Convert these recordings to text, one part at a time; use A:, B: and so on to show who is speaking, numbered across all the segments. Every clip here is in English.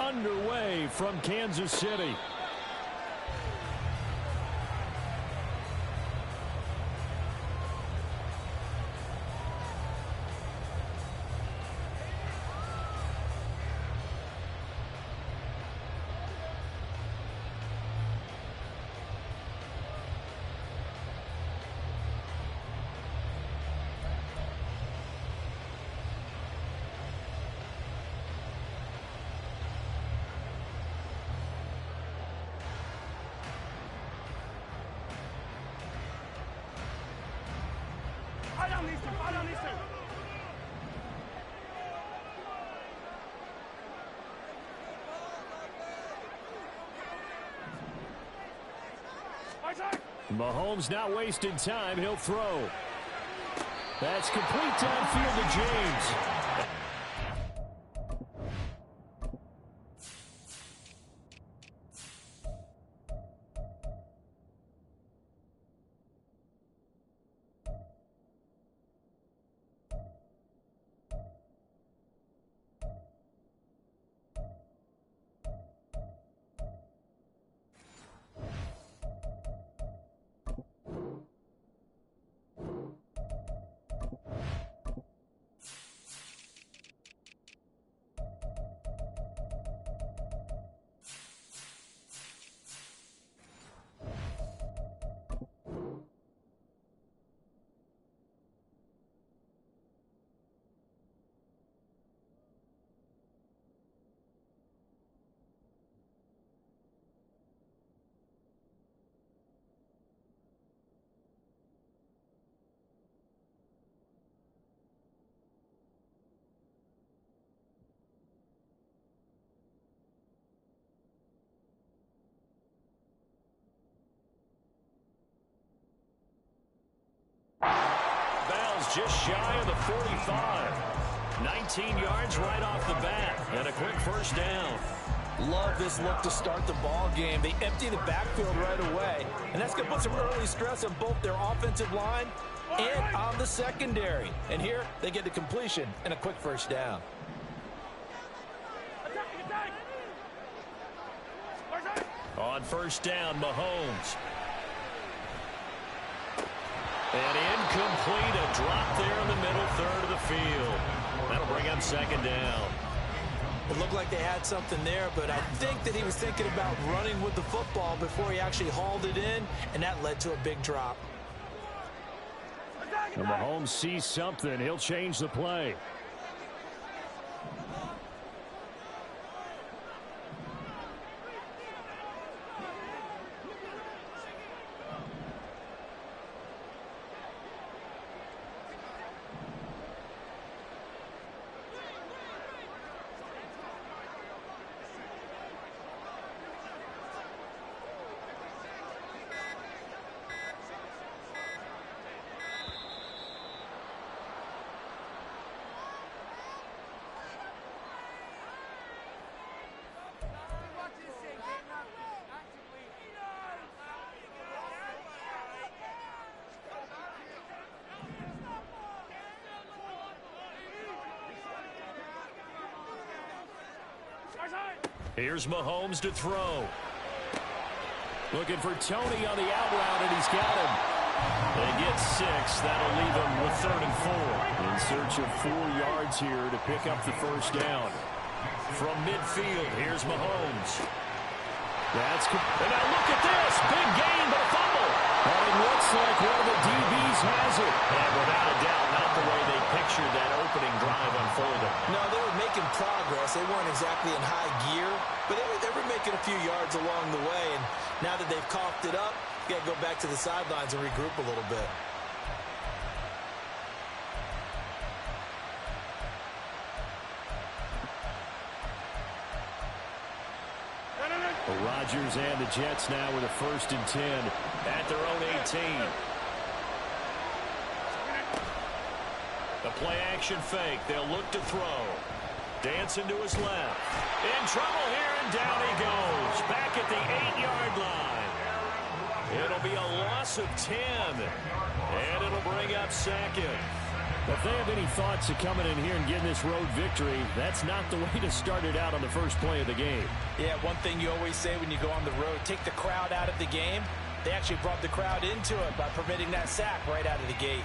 A: underway from Kansas City. Mahomes not wasting time. He'll throw. That's complete downfield to James. Just shy of the 45. 19 yards right off the bat. And a quick first down.
B: Love this look to start the ball game. They empty the backfield right away. And that's going to put some early stress on both their offensive line and on the secondary. And here they get the completion and a quick first down.
A: On first down, Mahomes. And incomplete, a drop there in the middle third of the field. That'll bring up second down.
B: It looked like they had something there, but I think that he was thinking about running with the football before he actually hauled it in, and that led to a big drop.
A: And Mahomes sees something. He'll change the play. Here's Mahomes to throw. Looking for Tony on the out route, and he's got him. They get 6. That'll leave him with 3rd and 4. In search of 4 yards here to pick up the first down. From midfield, here's Mahomes. And now look at this. Big gain, but a fumble. And it looks like one of the DBs has it. And without a doubt, not the way they pictured that opening drive unfolding.
B: No, they were making progress. They weren't exactly in high gear, but they were making a few yards along the way. And now that they've coughed it up, you got to go back to the sidelines and regroup a little bit.
A: Rodgers and the Jets now with a 1st and 10 at their own 18. The play action fake. They'll look to throw. Dancing to his left. In trouble here, and down he goes. Back at the 8-yard line. It'll be a loss of 10. And it'll bring up second. If they have any thoughts of coming in here and getting this road victory, that's not the way to start it out on the first play of the game.
B: Yeah, one thing you always say when you go on the road, take the crowd out of the game. They actually brought the crowd into it by permitting that sack right out of the gate.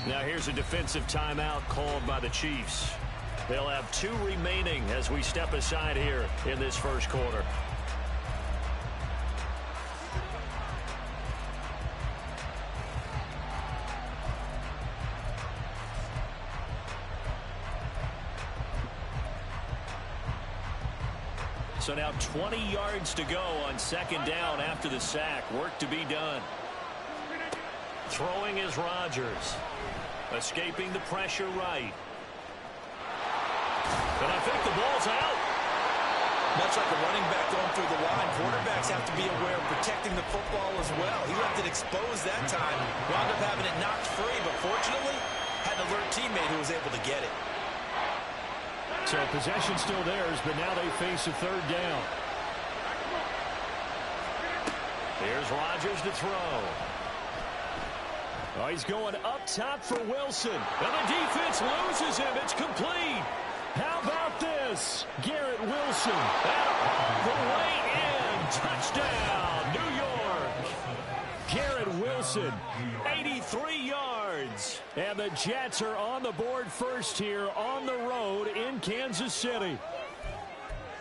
A: Now here's a defensive timeout called by the Chiefs. They'll have 2 remaining as we step aside here in this first quarter. So now 20 yards to go on second down after the sack. Work to be done. Throwing is Rodgers. Escaping the pressure right. And I think the ball's out.
B: Much like a running back going through the line, quarterbacks have to be aware of protecting the football as well. He left it exposed that time. Wound up having it knocked free, but fortunately, had an alert teammate who was able to get it.
A: So possession still theirs, but now they face a third down. Here's Rodgers to throw. Oh, he's going up top for Wilson. And the defense loses him. It's complete. How about this? Garrett Wilson out the way in. Touchdown, New York. Garrett Wilson, 83 yards. And the Jets are on the board first here on the road in Kansas City.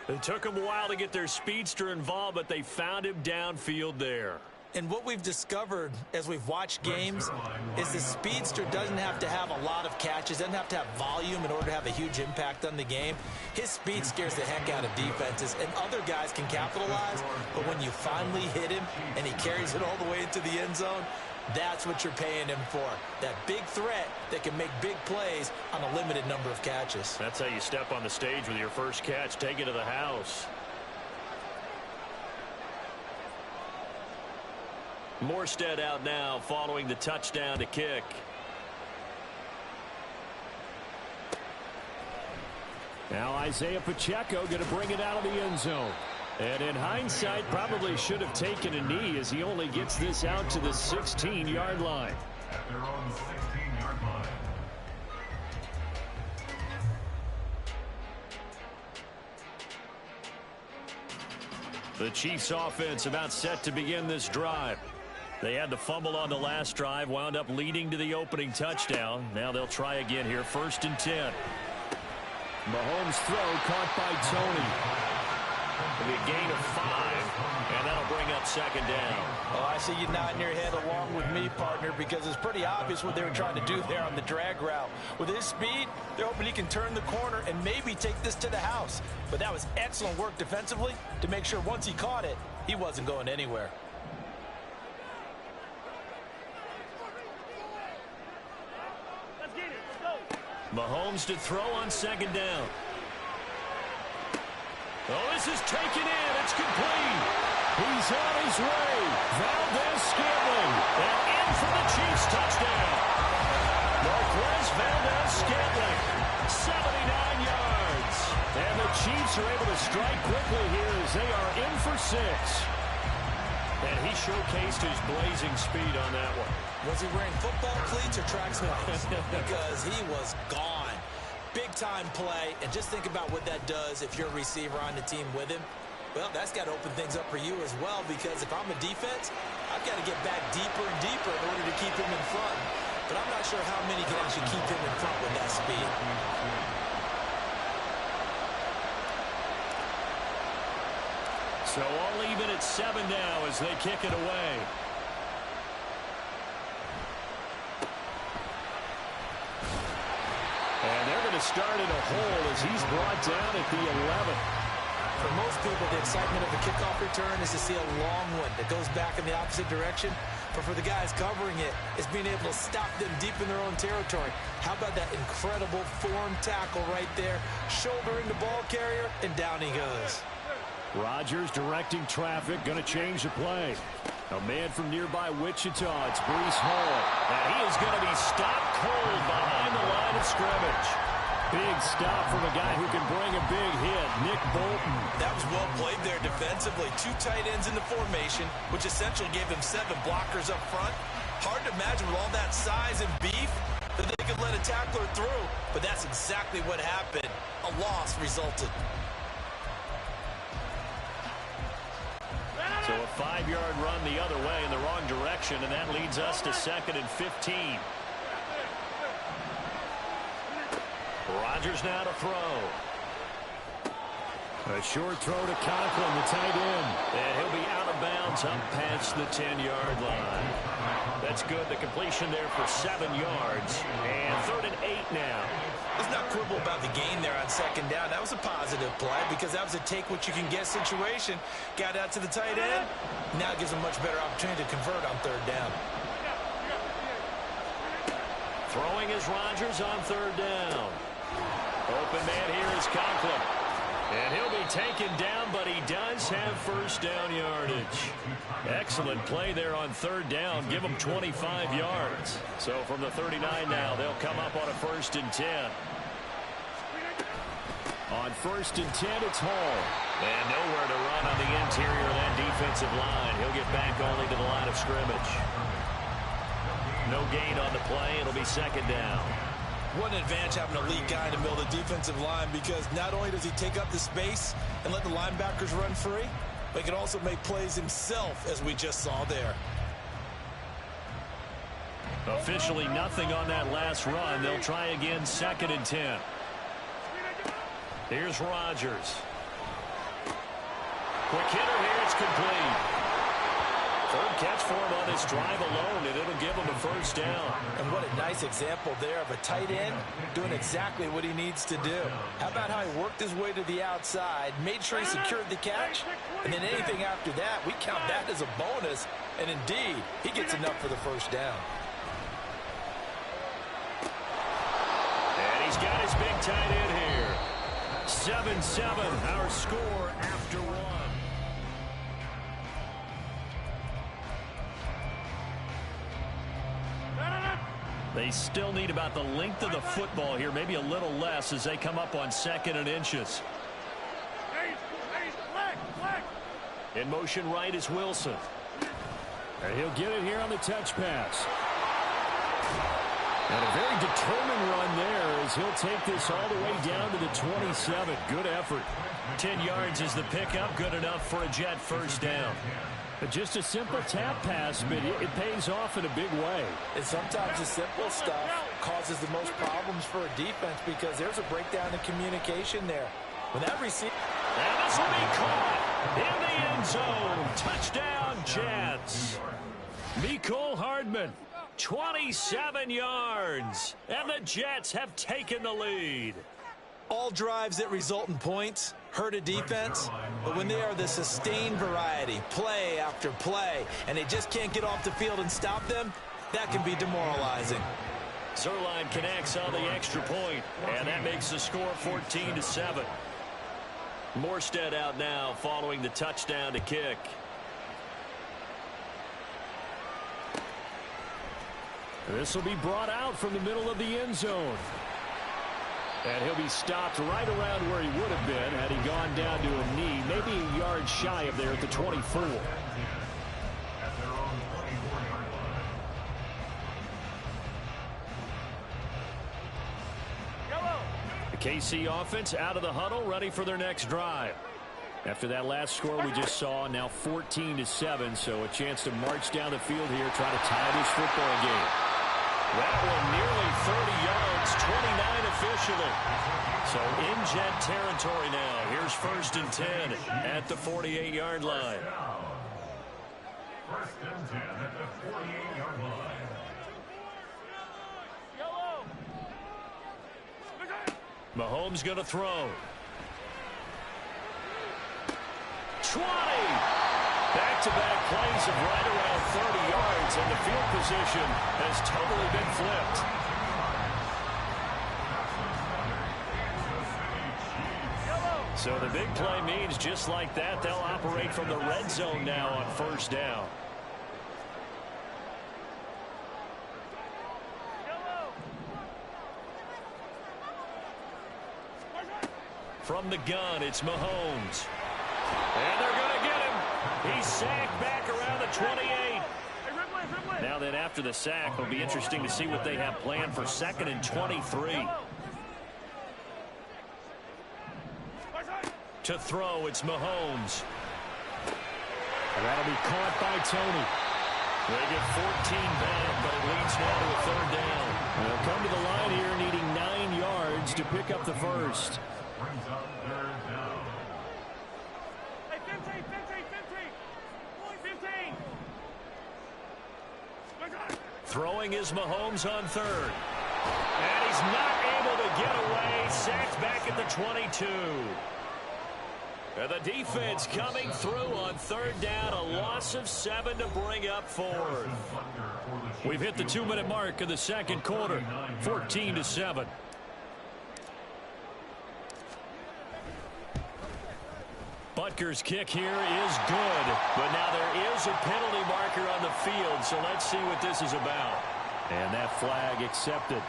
A: It took them a while to get their speedster involved, but they found him downfield there.
B: And what we've discovered as we've watched games is the speedster doesn't have to have a lot of catches, doesn't have to have volume in order to have a huge impact on the game. His speed scares the heck out of defenses, and other guys can capitalize, but when you finally hit him and he carries it all the way into the end zone, that's what you're paying him for. That big threat that can make big plays on a limited number of catches.
A: That's how you step on the stage with your first catch. Take it to the house. Morstead out now following the touchdown to kick. Now Isaiah Pacheco going to bring it out of the end zone. And in hindsight, probably should have taken a knee as he only gets this out to the 16-yard line.
C: At their own 16-yard line.
A: The Chiefs offense about set to begin this drive. They had the fumble on the last drive, wound up leading to the opening touchdown. Now they'll try again here, 1st and 10. Mahomes' throw caught by Tony. It'll be a gain of 5, and that'll bring up second down.
B: Oh, I see you nodding your head along with me, partner, because it's pretty obvious what they were trying to do there on the drag route. With his speed, they're hoping he can turn the corner and maybe take this to the house. But that was excellent work defensively to make sure once he caught it, he wasn't going anywhere.
A: Mahomes to throw on second down. Oh, this is taken in. It's complete. He's on his way. Valdez-Scantling. And in for the Chiefs touchdown. Marquez Valdez-Scantling. 79 yards. And the Chiefs are able to strike quickly here as they are in for 6. And he showcased his blazing speed on that one.
B: Was he wearing football cleats or track sneakers? Because he was gone. Big-time play, and just think about what that does if you're a receiver on the team with him. Well, that's got to open things up for you as well, because if I'm a defense, I've got to get back deeper and deeper in order to keep him in front. But I'm not sure how many can actually keep him in front with that speed.
A: So all even at 7 now as they kick it away. And they're going to start in a hole as he's brought down at the 11.
B: For most people, the excitement of a kickoff return is to see a long one that goes back in the opposite direction. But for the guys covering it, it's being able to stop them deep in their own territory. How about that incredible form tackle right there, shouldering the ball carrier, and down he goes.
A: Rodgers directing traffic, going to change the play. A man from nearby Wichita, it's Breece Hall. And he is going to be stopped cold behind the line of scrimmage. Big stop from a guy who can bring a big hit, Nick Bolton.
B: That was well played there defensively. 2 tight ends in the formation, which essentially gave them 7 blockers up front. Hard to imagine with all that size and beef that they could let a tackler through, but that's exactly what happened. A loss resulted.
A: So a 5-yard run the other way in the wrong direction, and that leads us to 2nd and 15. Rodgers now to throw. A short throw to Conklin, the tight end. And he'll be out of bounds up past the 10-yard line. That's good. The completion there for 7 yards. And 3rd and 8 now.
B: Let's not quibble about the gain there on 2nd down. That was a positive play because that was a take-what-you-can-get situation. Got out to the tight end. Now it gives them a much better opportunity to convert on 3rd down.
A: Throwing is Rodgers on 3rd down. Open man here is Conklin. And he'll be taken down, but he does have 1st down yardage. Excellent play there on 3rd down. Give him 25 yards. So from the 39 now, they'll come up on a 1st and 10. On 1st and 10, it's Hall. And nowhere to run on the interior of that defensive line. He'll get back only to the line of scrimmage. No gain on the play. It'll be 2nd down.
B: What an advantage having a lead guy in the middle of the defensive line, because not only does he take up the space and let the linebackers run free, but he can also make plays himself, as we just saw there.
A: Officially nothing on that last run. They'll try again, 2nd and 10. Here's Rodgers. Quick hitter here. It's complete. 3rd catch for him on this drive alone, and it'll give him a 1st down.
B: And what a nice example there of a tight end doing exactly what he needs to do. How about how he worked his way to the outside, made sure he secured the catch, and then anything after that, we count that as a bonus. And indeed, he gets enough for the 1st down.
A: And he's got his big tight end here. 7-7, our score after 1. They still need about the length of the football here, maybe a little less as they come up on 2nd and inches. In motion right is Wilson. And he'll get it here on the touch pass. And a very determined run there as he'll take this all the way down to the 27. Good effort. 10 yards is the pickup. Good enough for a Jet 1st down. But just a simple tap pass, but it pays off in a big way.
B: And sometimes the simple stuff causes the most problems for a defense because there's a breakdown in communication there. When that receiver...
A: And this will be caught in the end zone. Touchdown, Jets. Mecole Hardman, 27 yards. And the Jets have taken the lead.
B: All drives that result in points hurt a defense, but when they are the sustained variety, play after play, and they just can't get off the field and stop them, that can be demoralizing.
A: Zuerlein connects on the extra point, and that makes the score 14-7. Morstead out now following the touchdown to kick. This will be brought out from the middle of the end zone. And he'll be stopped right around where he would have been had he gone down to a knee, maybe a yard shy of there at the 24. The KC offense out of the huddle, ready for their next drive. After that last score we just saw, now 14-7, so a chance to march down the field here, try to tie this football game. That one nearly 30 yards, 29 officially. So in Jet territory now. Here's 1st and 10 at the 48-yard line.
C: 1st and 10 at the 48-yard line.
A: Mahomes going to throw. 20. Back-to-back plays of right around 30 yards, and the field position has totally been flipped. So the big play means just like that, they'll operate from the red zone now on 1st down. From the gun, it's Mahomes. And they're going to get him. He's sacked back around the 28. Now then, after the sack, it'll be interesting to see what they have planned for 2nd and 23. To throw, it's Mahomes. And that'll be caught by Tony. They get 14 back, but it leads now to a 3rd down. They'll come to the line here needing 9 yards to pick up the first.
C: Brings up 3rd down.
D: Hey, 15.
A: Throwing is Mahomes on 3rd. And he's not able to get away. Sacked back at the 22. And the defense coming through on 3rd down. A loss of 7 to bring up 4th. We've hit the 2-minute mark of the 2nd quarter. 14-7. Butker's kick here is good. But now there is a penalty marker on the field. So let's see what this is about. And that flag accepted.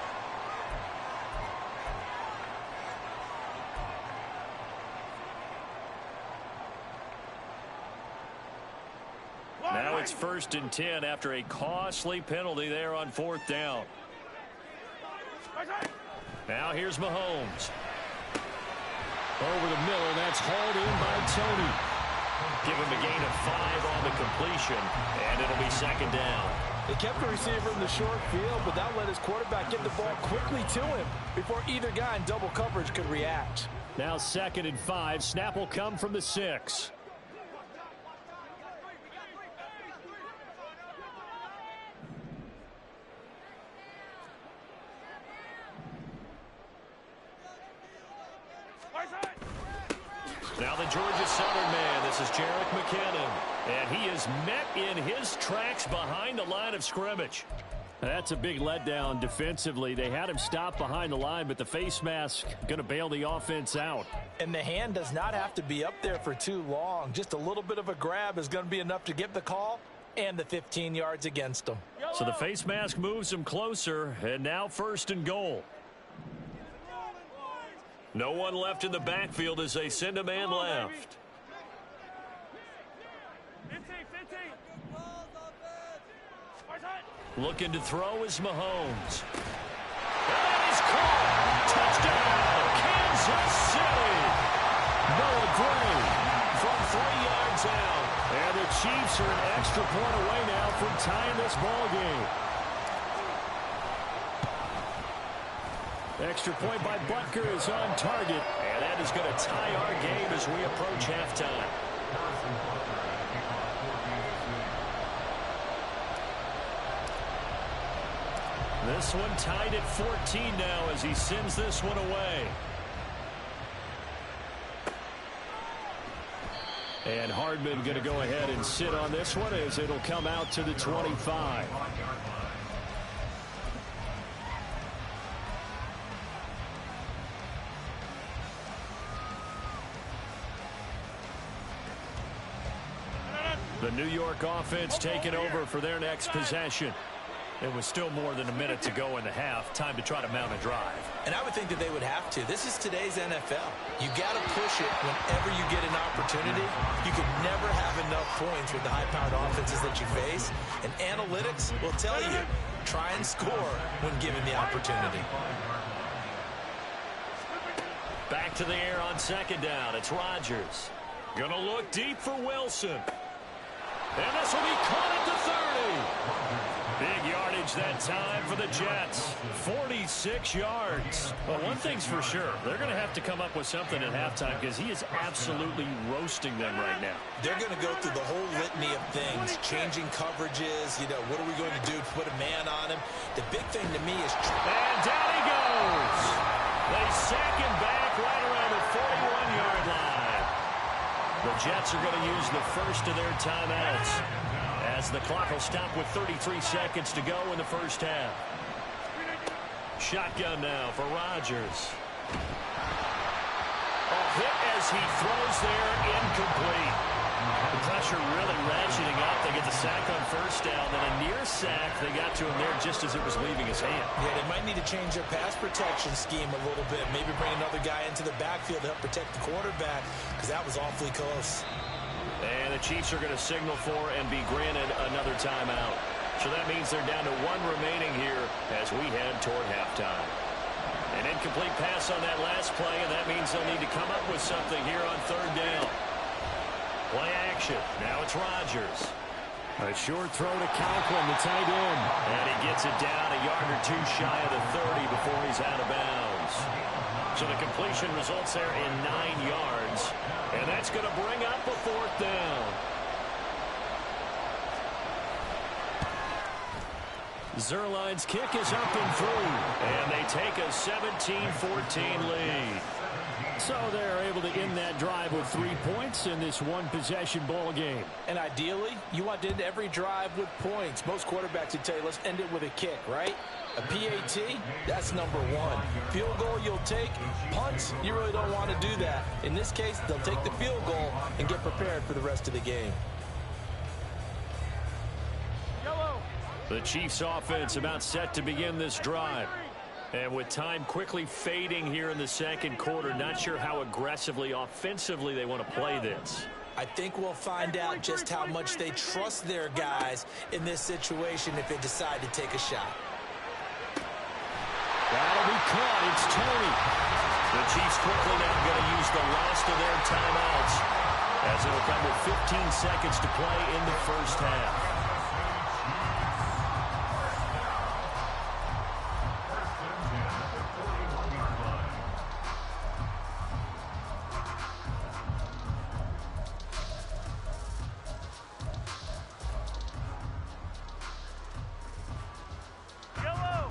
A: Now it's 1st and 10 after a costly penalty there on 4th down. Now here's Mahomes. Over the middle, that's hauled in by Tony. Give him a gain of 5 on the completion, and it'll be 2nd down.
B: They kept the receiver in the short field, but that let his quarterback get the ball quickly to him before either guy in double coverage could react.
A: Now 2nd and 5. Snap will come from the 6. Now the Georgia Southern man, this is Jerick McKinnon. And he is met in his tracks behind the line of scrimmage. That's a big letdown defensively. They had him stop behind the line, but the face mask going to bail the offense out.
B: And the hand does not have to be up there for too long. Just a little bit of a grab is going to be enough to get the call and the 15 yards against them.
A: So the face mask moves him closer, and now 1st and goal. No one left in the backfield as they send a man left.
D: 15.
A: Looking to throw is Mahomes. And that is caught. Touchdown, Kansas City. Noah Gray from 3 yards out. And the Chiefs are an extra point away now from tying this ball game. Extra point by Butker is on target. And that is going to tie our game as we approach halftime. This one tied at 14 now as he sends this one away. And Hardman going to go ahead and sit on this one as it'll come out to the 25. The New York offense taking over for their next possession. It was still more than a minute to go in the half. Time to try to mount a drive.
B: And I would think that they would have to. This is today's NFL. You got to push it whenever you get an opportunity. You can never have enough points with the high-powered offenses that you face. And analytics will tell you, try and score when given the opportunity.
A: Back to the air on 2nd down. It's Rodgers. Gonna look deep for Wilson. And this will be caught at the 30. Big yardage that time for the Jets. 46 yards. Well, one thing's for sure. They're going to have to come up with something at halftime because he is absolutely roasting them right now.
B: They're going to go through the whole litany of things, changing coverages. You know, what are we going to do to put a man on him? The big thing to me is...
A: And down he goes. They sack him back right around the 41-yard line. The Jets are going to use the first of their timeouts as the clock will stop with 33 seconds to go in the first half. Shotgun now for Rodgers. A hit as he throws there, incomplete. The pressure really ratcheting up. They get the sack on first down, then a near sack. They got to him there just as it was leaving his hand.
B: Yeah, they might need to change their pass protection scheme a little bit. Maybe bring another guy into the backfield to help protect the quarterback, because that was awfully close.
A: And the Chiefs are going to signal for and be granted another timeout. So that means they're down to one remaining here as we head toward halftime. An incomplete pass on that last play, and that means they'll need to come up with something here on third down. Play action. Now it's Rodgers.
E: A short throw to Conklin, the tight end.
A: And he gets it down a yard or two shy of the 30 before he's out of bounds. So the completion results there in 9 yards. And that's going to bring up a fourth down. Zuerlein's kick is up and through. And they take a 17-14 lead.
E: So they're able to end that drive with 3 points in this one-possession ball game.
B: And ideally, you want to end every drive with points. Most quarterbacks would tell you, let's end it with a kick, right? A PAT, that's number one. Field goal you'll take. Punts, you really don't want to do that. In this case, they'll take the field goal and get prepared for the rest of the game.
D: Yellow.
A: The Chiefs offense about set to begin this drive. And with time quickly fading here in the second quarter, not sure how aggressively, offensively they want to play this.
B: I think we'll find out just how much they trust their guys in this situation if they decide to take a shot.
E: That'll be caught. It's Tony.
A: The Chiefs quickly now going to use the last of their timeouts as it'll come with 15 seconds to play in the first half.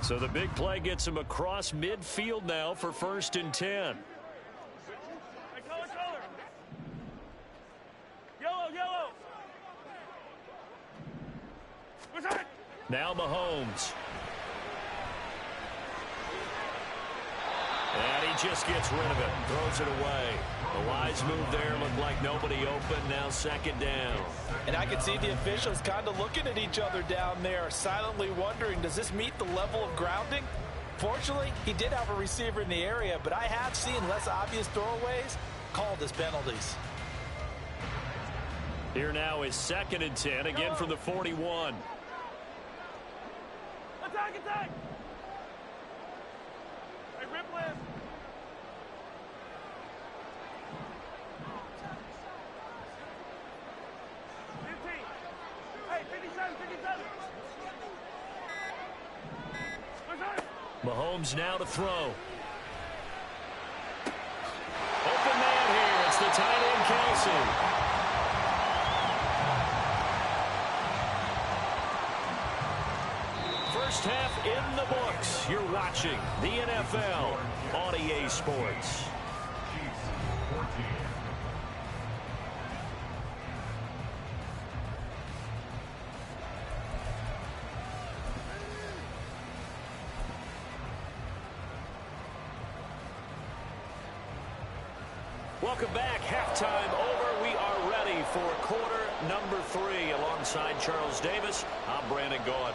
A: So the big play gets him across midfield now for 1st and 10.
D: Hey, color. Yellow. What's that?
A: Now Mahomes. And he just gets rid of it. Throws it away. The wise move there. Looked like nobody open. Now 2nd down.
B: And I can see the officials kind of looking at each other down there, silently wondering, does this meet the level of grounding? Fortunately, he did have a receiver in the area, but I have seen less obvious throwaways called as penalties.
A: Here now is 2nd and 10, again from the 41.
D: Attack! Hey, Ripland. Hey, 57. What's that?
A: Mahomes now to throw. Open man here. It's the tight end, Kelsey. First half in the books. You're watching the NFL on EA Sports. Welcome back. Halftime over. We are ready for quarter number 3. Alongside Charles Davis, I'm Brandon Gaudin.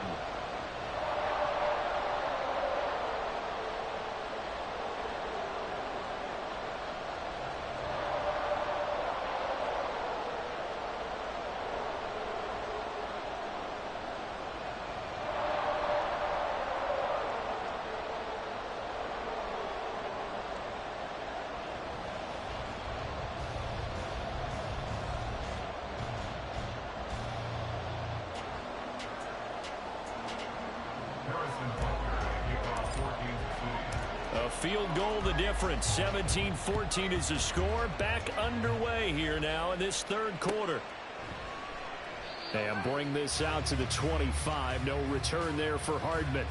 A: A field goal the difference. 17-14 is the score. Back underway here now in this third quarter. And bring this out to the 25. No return there for Hardman.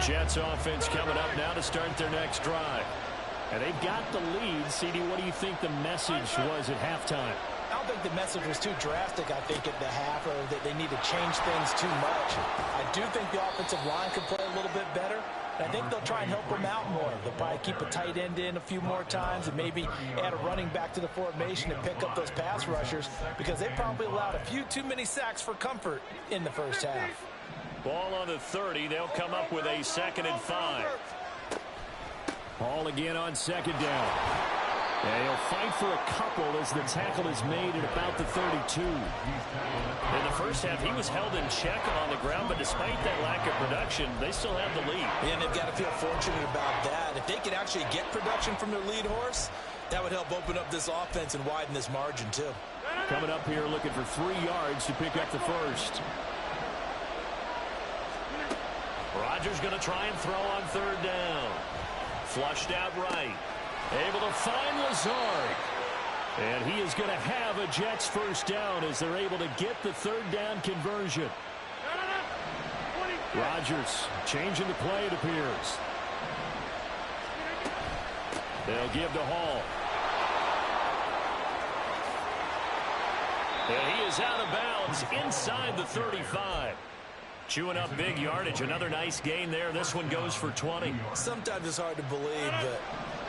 A: Jets offense coming up now to start their next drive.
E: And they've got the lead. CD, what do you think the message was at halftime?
B: I'll don't think the message was too drastic, I think, at the half, or that they need to change things too much. I do think the offensive line could play a little bit better. And I think they'll try and help them out more. They'll probably keep a tight end in a few more times and maybe add a running back to the formation and pick up those pass rushers, because they probably allowed a few too many sacks for comfort in the first half.
A: Ball on the 30. They'll come up with a 2nd and 5.
E: Ball again on 2nd down. And he'll fight for a couple as the tackle is made at about the 32.
A: In the first half, he was held in check on the ground, but despite that lack of production, they still have the lead.
B: And they've got to feel fortunate about that. If they could actually get production from their lead horse, that would help open up this offense and widen this margin, too.
E: Coming up here looking for 3 yards to pick up the first.
A: Rodgers going to try and throw on 3rd down. Flushed out right. Able to find Lazard. And he is going to have a Jets first down as they're able to get the 3rd down conversion. Rodgers changing the play, it appears. They'll give to Hall. And he is out of bounds inside the 35. Chewing up big yardage. Another nice gain there. This one goes for 20.
B: Sometimes it's hard to believe, but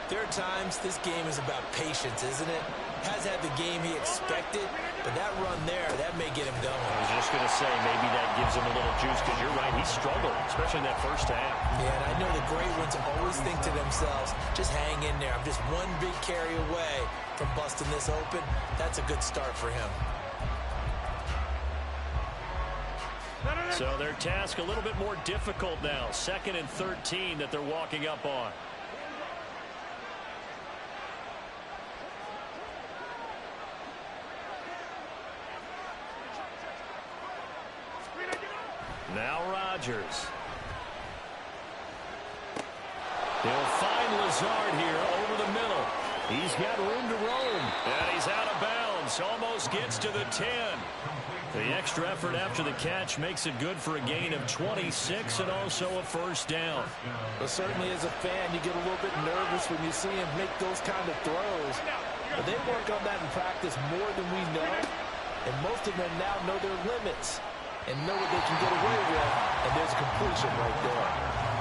B: there are times this game is about patience, isn't it? Has had the game he expected, but that run there, that may get him going.
A: I was just going to say, maybe that gives him a little juice, because you're right, he struggled, especially in that first half.
B: Yeah, and I know the great ones always think to themselves, just hang in there. I'm just one big carry away from busting this open. That's a good start for him.
A: So their task a little bit more difficult now. 2nd and 13 that they're walking up on. Now Rodgers. They'll find Lazard here over the middle.
E: He's got room to roam.
A: And he's out of bounds. Almost gets to the 10. The extra effort after the catch makes it good for a gain of 26 and also a first down.
B: But certainly as a fan, you get a little bit nervous when you see him make those kind of throws. But they work on that in practice more than we know. And most of them now know their limits and know what they can get away with. And there's a completion right there.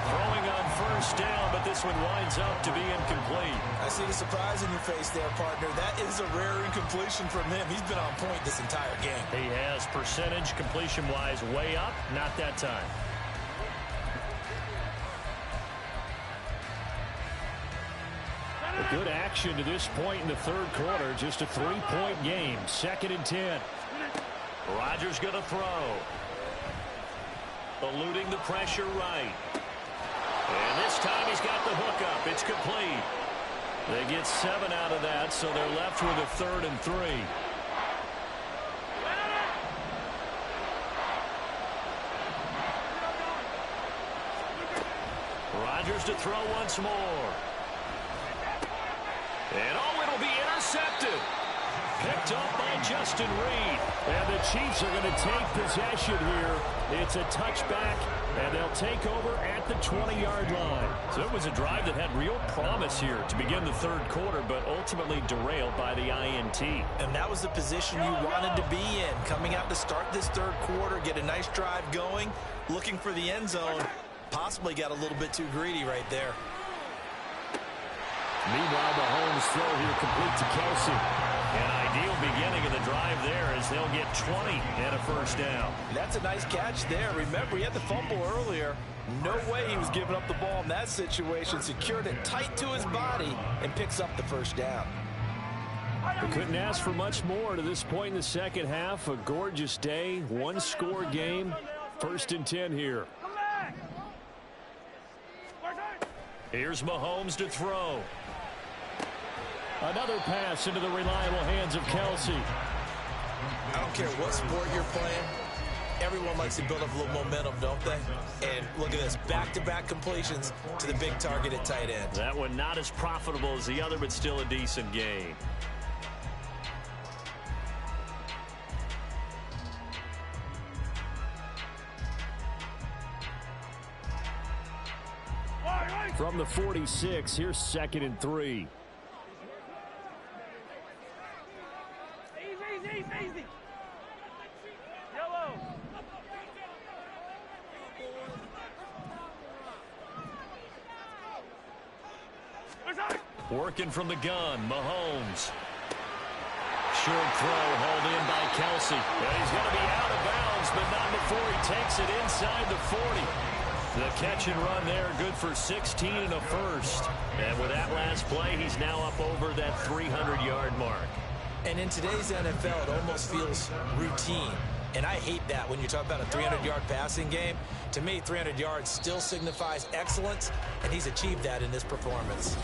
A: Throwing on first down, but this one winds up to be incomplete.
B: I see the surprise in your face there, partner. That is a rare incompletion from him. He's been on point this entire game.
A: He has percentage completion-wise way up, not that time.
E: A good action to this point in the 3rd quarter. Just a 3-point game. 2nd and 10.
A: Rodgers going to throw. Eluding the pressure right. And this time he's got the hook up. It's complete. They get 7 out of that, so they're left with a 3rd and 3. Rodgers to throw once more. And oh, it'll be intercepted. Picked up by Justin Reed.
E: And the Chiefs are going to take possession here. It's a touchback, and they'll take over at the 20-yard line.
A: So it was a drive that had real promise here to begin the 3rd quarter, but ultimately derailed by the INT.
B: And that was the position you wanted to be in. Coming out to start this 3rd quarter, get a nice drive going, looking for the end zone. Possibly got a little bit too greedy right there.
E: Meanwhile, Mahomes throw here complete to Kelsey.
A: An ideal beginning of the drive there as they'll get 20 and a first down.
B: That's a nice catch there. Remember, he had the fumble earlier. No way he was giving up the ball in that situation. Secured it tight to his body and picks up the first down.
E: They couldn't ask for much more to this point in the 2nd half. A gorgeous day, 1-score game. 1st and 10 here.
A: Here's Mahomes to throw.
E: Another pass into the reliable hands of Kelsey.
B: I don't care what sport you're playing. Everyone likes to build up a little momentum, don't they? And look at this, back-to-back completions to the big target at tight end.
A: That one not as profitable as the other, but still a decent gain.
E: From the 46, here's 2nd and 3.
A: Working from the gun, Mahomes. Short throw hauled in by Kelsey. And he's going to be out of bounds, but not before he takes it inside the 40. The catch and run there, good for 16 and a first. And with that last play, he's now up over that 300-yard mark.
B: And in today's NFL, it almost feels routine. And I hate that when you talk about a 300-yard passing game. To me, 300 yards still signifies excellence, and he's achieved that in this performance.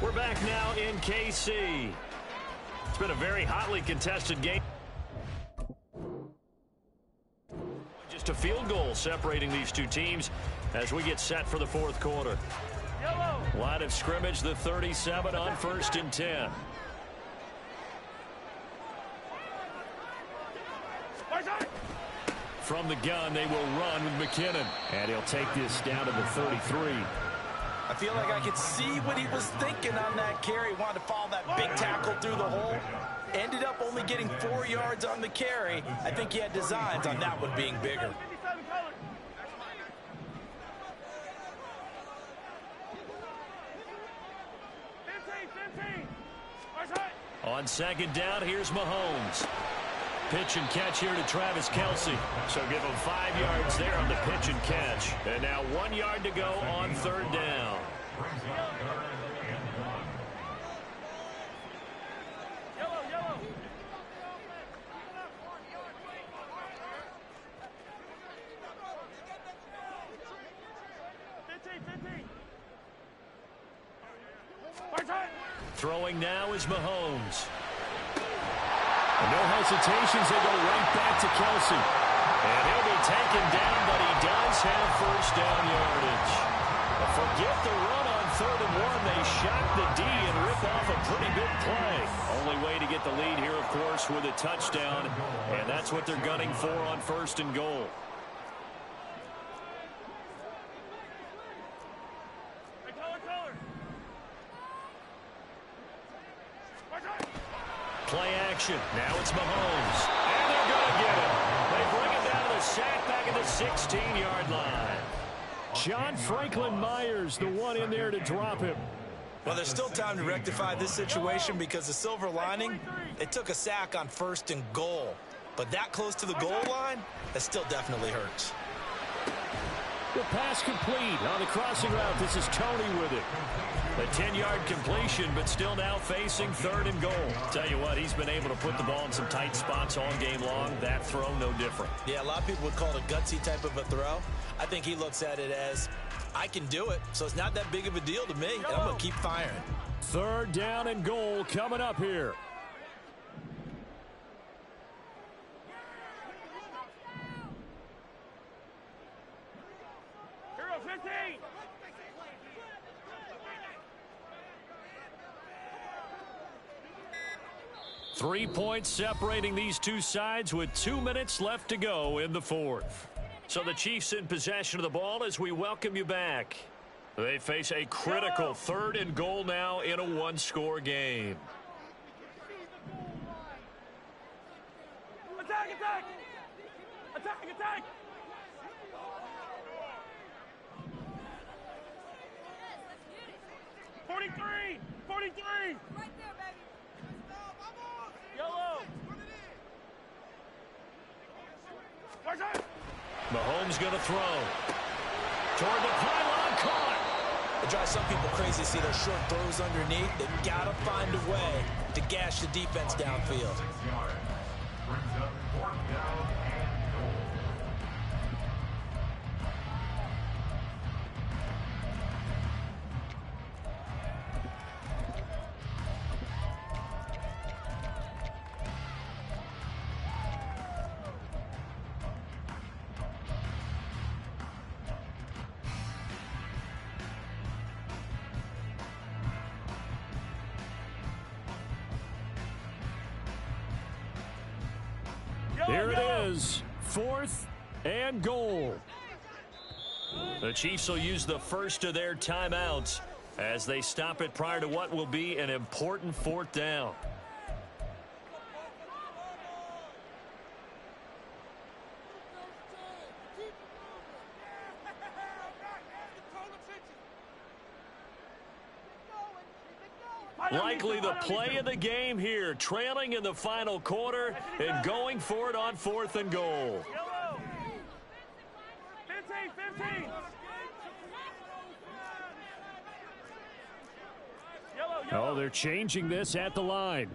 A: We're back now in KC. It's been a very hotly contested game. Just a field goal separating these two teams as we get set for the fourth quarter. Line of scrimmage, the 37 on 1st and 10. From the gun, they will run with McKinnon. And he'll take this down to the 33.
B: I feel like I could see what he was thinking on that carry. He wanted to follow that big tackle through the hole. Ended up only getting 4 yards on the carry. I think he had designs on that one being bigger.
A: On second down, here's Mahomes. Pitch and catch here to Travis Kelsey. So give him 5 yards there on the pitch and catch. And now 1 yard to go on third down. Throwing now is Mahomes.
E: No hesitations, they go right back to Kelsey.
A: And he'll be taken down, but he does have first down yardage. Forget the run on 3rd and 1. They shock the D and rip off a pretty big play. Only way to get the lead here, of course, with a touchdown. And that's what they're gunning for on 1st and goal. Play action. Now it's Mahomes. And they're going to get him. They bring it down to the sack back at the 16-yard line.
E: John Franklin Myers, the one in there to drop him.
B: Well, there's still time to rectify this situation because the silver lining, they took a sack on 1st and goal. But that close to the goal line, that still definitely hurts.
E: The pass complete on the crossing route. This is Tony with it.
A: A 10-yard completion, but still now facing 3rd and goal. Tell you what, he's been able to put the ball in some tight spots all game long. That throw, no different.
B: Yeah, a lot of people would call it a gutsy type of a throw. I think he looks at it as, I can do it, so it's not that big of a deal to me, and I'm going to keep firing.
E: 3rd down and goal coming up here.
D: Hero 15.
A: 3 points separating these two sides with 2 minutes left to go in the fourth. So the Chiefs in possession of the ball as we welcome you back. They face a critical 3rd and goal now in a one-score game.
D: Attack, attack! Attack, attack! '43! 43! Right there, baby! Yellow!
A: Mahomes going to throw. Toward the pylon, caught.
B: It drives some people crazy to see those short throws underneath. They've got to find a way to gash the defense downfield.
C: Brings up 4th down and goal.
E: Here it is, 4th and goal.
A: The Chiefs will use the first of their timeouts as they stop it prior to what will be an important 4th down.
E: Likely the play of the game here, trailing in the final quarter and going for it on 4th and goal.
D: Yellow. 15. Yellow.
E: Oh, they're changing this at the line.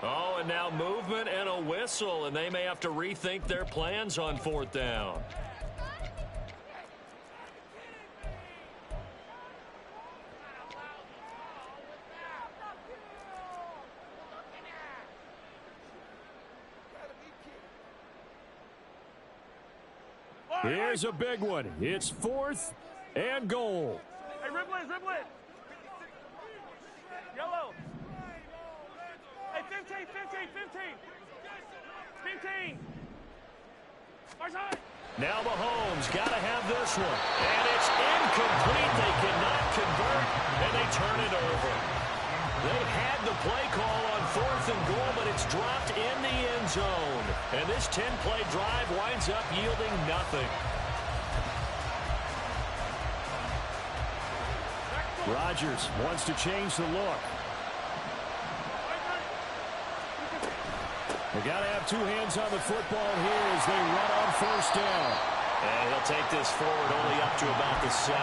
E: Oh, and now movement and a whistle, and they may have to rethink their plans on 4th down. Here's a big one. It's 4th and goal.
D: Hey, Riblet. Yellow. Hey, 15. 15. Far side.
E: Now Mahomes got to have this one. And it's incomplete. They cannot convert, and they turn it over. They had the play call on 4th and goal, but it's dropped in the end zone. And this 10-play drive winds up yielding nothing. Rodgers wants to change the look. They got to have two hands on the football here as they run on 1st down. And he'll take this forward only up to about the 7.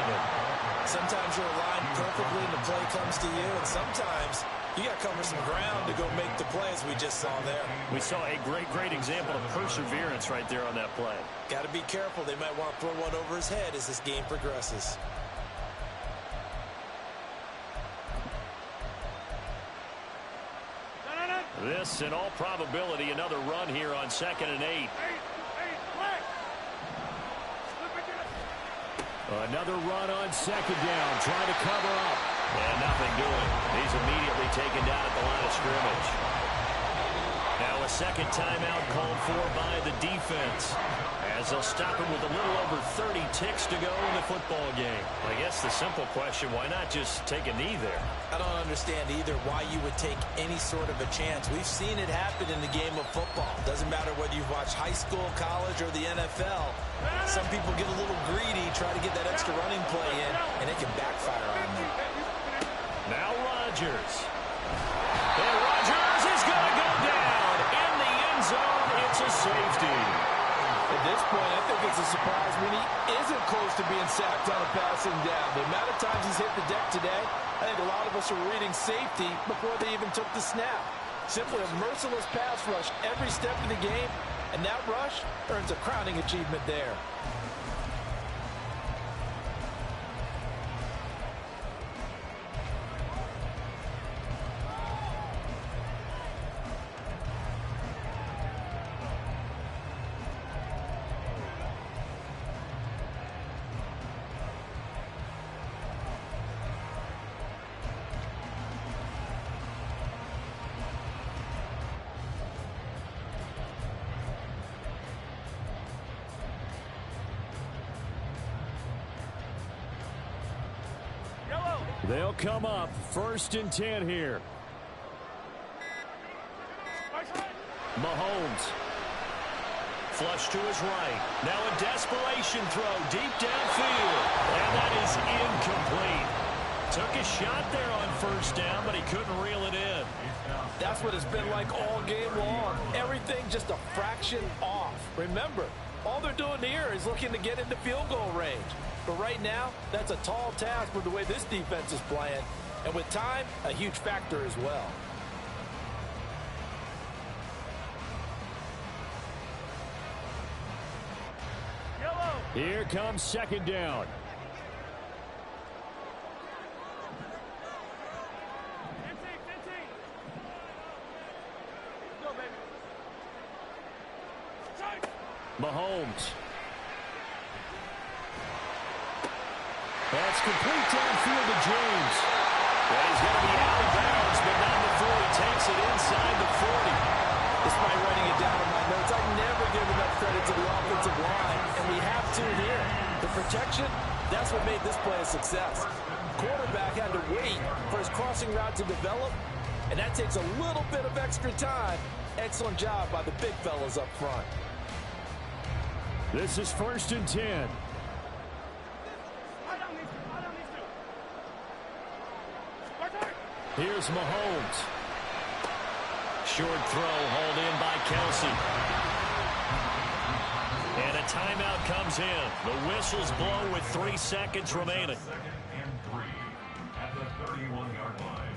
B: Sometimes you're aligned perfectly and the play comes to you, and sometimes you got to cover some ground to go make the play, as we just saw there.
E: We saw a great example of perseverance right there on that play.
B: Got to be careful. They might want to throw one over his head as this game progresses.
E: This, in all probability, another run here on 2nd and 8. Another run on 2nd down, trying to cover up. And nothing doing. He's immediately taken down at the line of scrimmage. Now a second timeout called for by the defense, as they'll stop him with a little over 30 ticks to go in the football game. I guess the simple question, why not just take a knee there?
B: I don't understand either why you would take any sort of a chance. We've seen it happen in the game of football. Doesn't matter whether you've watched high school, college, or the NFL. Some people get a little greedy, try to get that extra running play in, and it can backfire on them.
E: Now Rodgers. And Rodgers is going to go down in the end zone. It's a safety.
B: At this point, I think it's a surprise when he isn't close to being sacked on a passing down. The amount of times he's hit the deck today, I think a lot of us are reading safety before they even took the snap. Simply a merciless pass rush every step of the game, and that rush earns a crowning achievement there.
E: They'll come up 1st and 10 here. Mahomes. Flush to his right. Now a desperation throw deep downfield. And that is incomplete. Took a shot there on 1st down, but he couldn't reel it in.
B: That's what it's been like all game long. Everything just a fraction off. Remember, all they're doing here is looking to get into field goal range. But right now, that's a tall task with the way this defense is playing. And with time, a huge factor as well.
D: Yellow.
E: Here comes 2nd down.
D: 15. Go, baby. Side.
E: Mahomes. That's complete downfield to James. And he's going to be out of bounds, but not before he takes it inside the 40.
B: Despite writing it down in my notes, I never give enough credit to the offensive line, and we have to here. The protection, that's what made this play a success. Quarterback had to wait for his crossing route to develop, and that takes a little bit of extra time. Excellent job by the big fellas up front.
A: This is 1st and 10. Here's Mahomes. Short throw hauled in by Kelsey. And a timeout comes in. The whistles blow with 3 seconds remaining.
C: 2nd and 3 at the 31-yard line.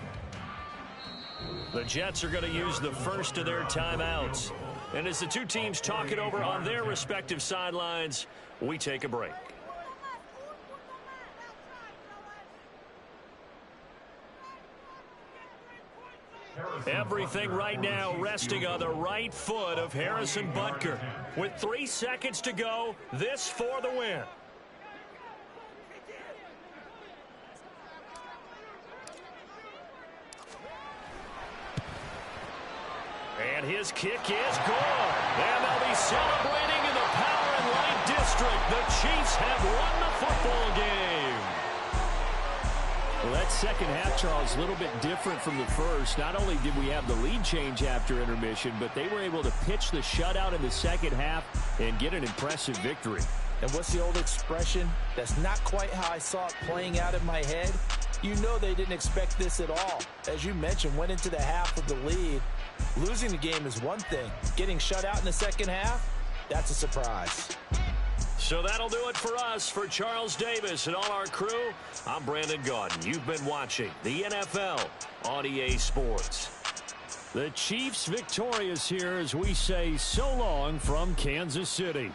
A: The Jets are going to use the first of their timeouts. And as the two teams talk it over on their respective sidelines, we take a break. Everything right now resting on the right foot of Harrison Butker. With 3 seconds to go, this for the win. And his kick is good. And they'll be celebrating in the Power and Light District. The Chiefs have won the football game.
E: Well, that second half, Charles, a little bit different from the first. Not only did we have the lead change after intermission, but they were able to pitch the shutout in the second half and get an impressive victory.
B: And what's the old expression? That's not quite how I saw it playing out in my head. You know they didn't expect this at all. As you mentioned, went into the half with the lead. Losing the game is one thing. Getting shut out in the second half, that's a surprise.
A: So that'll do it for us. For Charles Davis and all our crew, I'm Brandon Gaudin. You've been watching the NFL on EA Sports.
E: The Chiefs victorious here as we say so long from Kansas City.